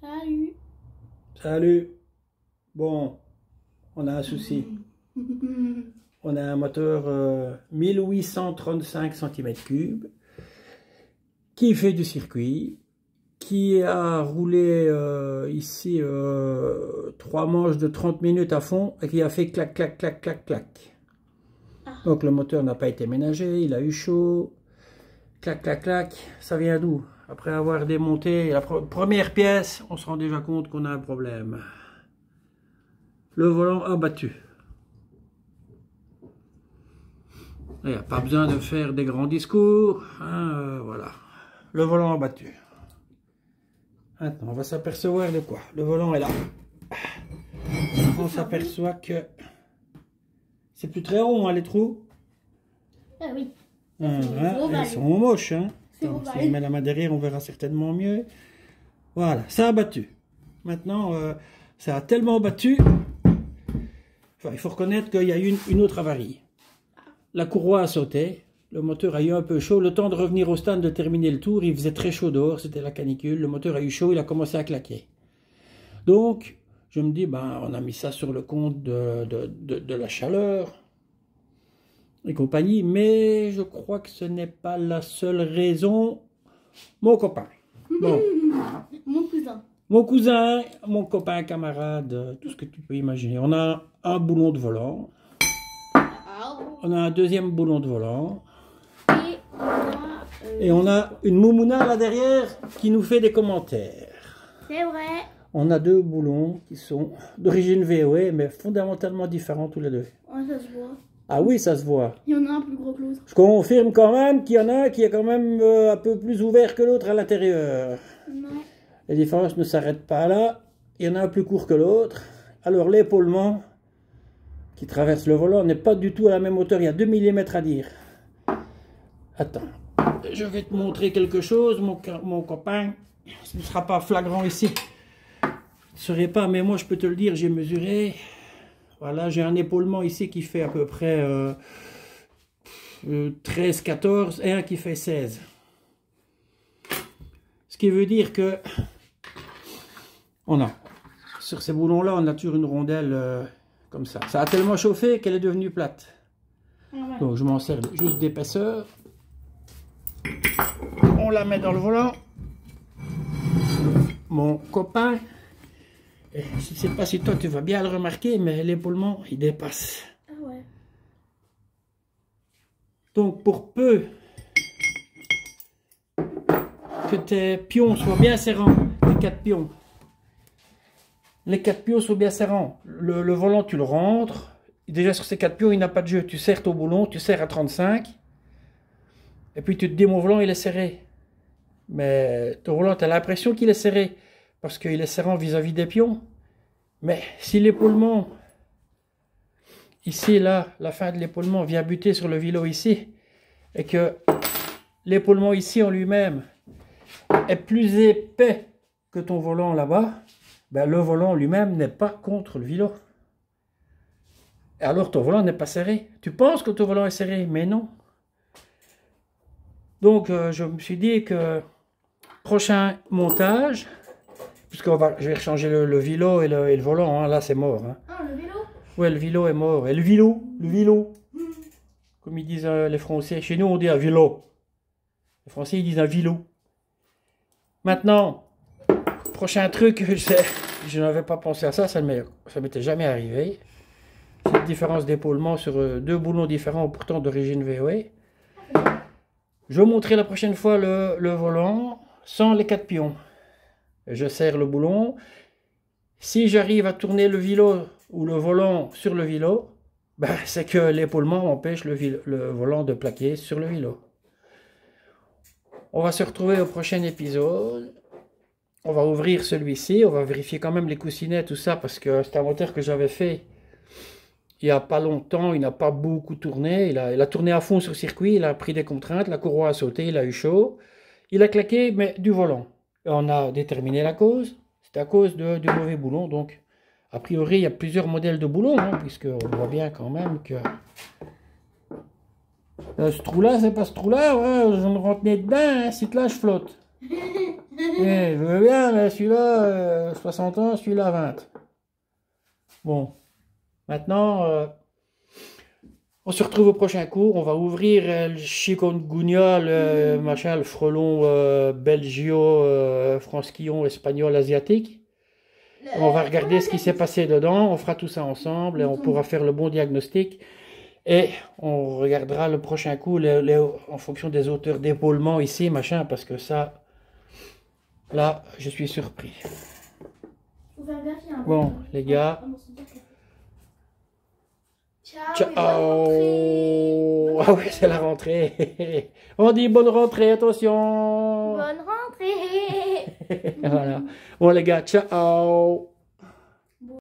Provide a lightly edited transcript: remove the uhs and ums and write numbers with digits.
Salut. Salut. Bon, on a un souci. On a un moteur 1835 cm3 qui fait du circuit, qui a roulé ici 3 manches de 30 minutes à fond et qui a fait clac, clac, clac, clac, clac. Donc le moteur n'a pas été ménagé, il a eu chaud. Clac, clac, clac. Ça vient d'où? Après avoir démonté la première pièce, on se rend déjà compte qu'on a un problème. Le volant abattu. Il n'y a pas besoin de faire des grands discours. Hein, voilà. Le volant abattu. Maintenant, on va s'apercevoir de quoi? Le volant est là. On s'aperçoit que c'est plus très rond, hein, les trous. Ah oui. Ils sont moches. Hein. Attends, si je mets la main derrière, on verra certainement mieux. Voilà, ça a battu. Maintenant, ça a tellement battu. Enfin, il faut reconnaître qu'il y a eu une autre avarie. La courroie a sauté. Le moteur a eu un peu chaud. Le temps de revenir au stand, de terminer le tour, il faisait très chaud dehors. C'était la canicule. Le moteur a eu chaud. Il a commencé à claquer. Donc, je me dis, ben, on a mis ça sur le compte de la chaleur et compagnie. Mais je crois que ce n'est pas la seule raison. Mon copain. Bon. Mon cousin, mon copain, camarade, tout ce que tu peux imaginer. On a un boulon de volant. On a un deuxième boulon de volant. Et on a une moumouna là derrière qui nous fait des commentaires. C'est vrai. On a deux boulons qui sont d'origine VOE, mais fondamentalement différents tous les deux. Ouais, ça se voit. Ah oui, ça se voit. Il y en a un plus gros que l'autre. Je confirme quand même qu'il y en a un qui est quand même un peu plus ouvert que l'autre à l'intérieur. Non. Les différences ne s'arrêtent pas là. Il y en a un plus court que l'autre. Alors l'épaulement qui traverse le volant n'est pas du tout à la même hauteur. Il y a 2 mm à dire. Attends, je vais te montrer quelque chose, mon copain. Ce ne sera pas flagrant ici. Je ne saurais pas, mais moi je peux te le dire, j'ai mesuré. Voilà, j'ai un épaulement ici qui fait à peu près 13-14 et un qui fait 16. Ce qui veut dire que on a, sur ces boulons-là, on a toujours une rondelle comme ça. Ça a tellement chauffé qu'elle est devenue plate. Donc je m'en sers juste d'épaisseur. On la met dans le volant. Mon copain, je ne sais pas si toi tu vas bien le remarquer, mais l'épaulement il dépasse. Ah ouais. Donc pour peu que tes pions soient bien serrants, les 4 pions. Les 4 pions sont bien serrants. Le volant, tu le rentres. Déjà, sur ces 4 pions, il n'a pas de jeu. Tu serres ton boulon, tu serres à 35. Et puis, tu te dis, mon volant, il est serré. Mais ton volant, tu as l'impression qu'il est serré. Parce qu'il est serrant vis-à-vis des pions. Mais si l'épaulement, ici, là, la fin de l'épaulement vient buter sur le vélo ici, et que l'épaulement ici en lui-même est plus épais que ton volant là-bas, ben, le volant lui-même n'est pas contre le vélo. Et alors ton volant n'est pas serré. Tu penses que ton volant est serré, mais non. Donc je me suis dit que prochain montage, puisque je vais rechanger le vélo et le volant, hein, là c'est mort. Hein. Ah, le vélo? Ouais, le vélo est mort. Et le vélo, comme ils disent les Français. Chez nous on dit un vélo. Les Français ils disent un vélo. Maintenant, prochain truc, je n'avais pas pensé à ça, ça m'était jamais arrivé. Cette différence d'épaulement sur deux boulons différents, pourtant d'origine VOE. Je vais montrer la prochaine fois le volant sans les 4 pions. Je serre le boulon. Si j'arrive à tourner le vélo ou le volant sur le vélo, ben, c'est que l'épaulement empêche le volant de plaquer sur le vélo. On va se retrouver au prochain épisode. On va ouvrir celui-ci, on va vérifier quand même les coussinets, tout ça, parce que c'est un moteur que j'avais fait il n'y a pas longtemps, il n'a pas beaucoup tourné, il a tourné à fond sur circuit, il a pris des contraintes, la courroie a sauté, il a eu chaud, il a claqué, mais du volant. Et on a déterminé la cause, c'est à cause du mauvais boulon, donc a priori il y a plusieurs modèles de boulons, hein, puisqu'on voit bien quand même que ce trou-là, c'est pas ce trou-là, ouais, je me rentre dedans, hein, si là je flotte. Je veux bien, mais celui-là, 60 ans, celui-là, 20. Bon. Maintenant, on se retrouve au prochain cours. On va ouvrir le chikungunya, le machin, le frelon belgio, franskillon, espagnol, asiatique. On va regarder ce qui s'est passé dedans. On fera tout ça ensemble et on pourra faire le bon diagnostic. Et on regardera le prochain coup en fonction des hauteurs d'épaulement ici, machin, parce que ça, là, je suis surpris. Faut faire gaffe, il y a un Bon, peu. les gars. Ciao. Ciao! Bonne rentrée. Ah oui, c'est la rentrée. On dit bonne rentrée, attention. Bonne rentrée. Voilà. Bon les gars, ciao!